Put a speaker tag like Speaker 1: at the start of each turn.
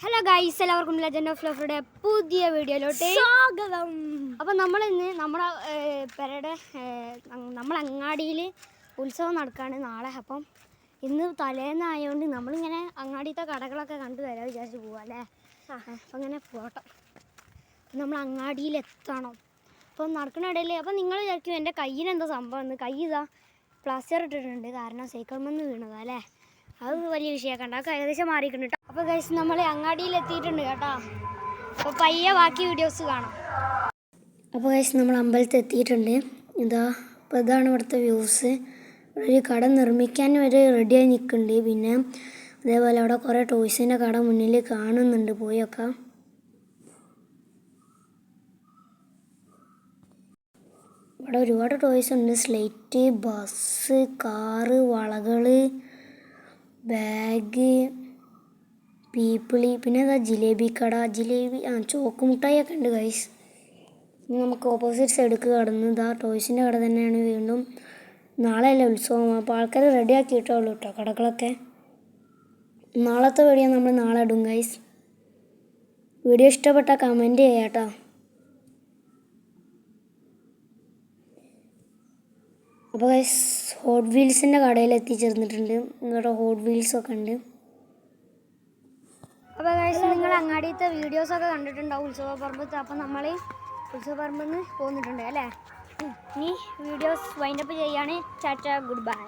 Speaker 1: Hello guys, എല്ലാവർക്കും legend of ലവ്യുടെ പുതിയ വീഡിയോയിലോട്ട് സ്വാഗതം. അപ്പോൾ നമ്മളിന്ന് നമ്മുടെ പെരയുടെ നമ്മളങ്ങാടിയിൽ ഉത്സവം നടക്കുകയാണ് നാളെ. അപ്പം ഇന്ന് തലേന്നായതുകൊണ്ട് നമ്മളിങ്ങനെ അങ്ങാടിയത്തെ കടകളൊക്കെ കണ്ടു തരാൻ വിചാരിച്ച് പോവാം അല്ലേ. അപ്പം അങ്ങനെ പോകട്ടെ. നമ്മൾ അങ്ങാടിയിലെത്തണം. അപ്പം നടക്കുന്ന ഇടയിൽ അപ്പം നിങ്ങൾ വിചാരിക്കും എൻ്റെ കയ്യിനെന്താ സംഭവം എന്ന്. കൈ ഇതാ പ്ലാസ്റ്റർ ഇട്ടിട്ടുണ്ട്, കാരണം സൈക്കിൾ മെന്ന് വീണതാ അല്ലേ. അത് വലിയ വിഷയമാക്കണ്ട, അതൊക്കെ ഏകദേശം മാറിയിട്ടുണ്ട് കേട്ടോ. അപ്പോൾ ഗൈസ് നമ്മൾ അങ്ങാടിയിൽ എത്തിയിട്ടുണ്ട് കേട്ടോ. അപ്പോൾ പയ്യെ ബാക്കി വീഡിയോസ് കാണാം. അപ്പോൾ ഗൈസ് നമ്മൾ അമ്പലത്തിൽ എത്തിയിട്ടുണ്ട്. അപ്പോൾ ഇതാണ് ഇവിടുത്തെ വ്യൂസ്. ഒരു കട നിർമ്മിക്കാൻ വരെ റെഡിയായി നിൽക്കുന്നുണ്ട്. പിന്നെ അതേപോലെ അവിടെ കുറേ ടോയ്സിൻ്റെ കട മുന്നിൽ കാണുന്നുണ്ട്. പോയൊക്കെ ഇവിടെ ഒരുപാട് ടോയ്സ് ഉണ്ട്. സ്ലേറ്റ്, ബസ്, കാറ്, വളകൾ, ബാഗ്, പീപ്പിളി, പിന്നെ അതാ ജിലേബി കട, ചോക്ക് മുട്ടായിയൊക്കെ ഉണ്ട് ഗൈസ്. നമുക്ക് ഓപ്പോസിറ്റ് സൈഡിലേക്ക് കടന്ന് ഇതാ ടോയ്സിൻ്റെ കട തന്നെയാണ്. വീണ്ടും നാളെയല്ലേ ഉത്സവം, അപ്പോൾ ആൾക്കാർ റെഡിയാക്കിയിട്ടുള്ളൂ കേട്ടോ കടകളൊക്കെ. നാളത്തെ വീഡിയോ നമ്മൾ നാളെ ഇടും ഗൈസ്. വീഡിയോ ഇഷ്ടപ്പെട്ടാൽ കമൻറ്റ് ചെയ്യാം കേട്ടോ. അപ്പോൾ ഗൈസ് ഹോട്ട് വീൽസിൻ്റെ കടയിൽ എത്തിച്ചേർന്നിട്ടുണ്ട്. ഇവിടെ ഹോട്ട് വീൽസൊക്കെ ഉണ്ട്. അപ്പോൾ ഗൈസ് നിങ്ങൾ അങ്ങാടിയത്തെ വീഡിയോസൊക്കെ കണ്ടിട്ടുണ്ടാവും ഉത്സവപ്പറമ്പത്ത്. അപ്പോൾ നമ്മൾ ഉത്സവപ്പറമ്പിൽ നിന്ന് പോന്നിട്ടുണ്ട് അല്ലേ. ഇനി വീഡിയോസ് വൈൻഡപ്പ് ചെയ്യാണ്. Tata, good bye.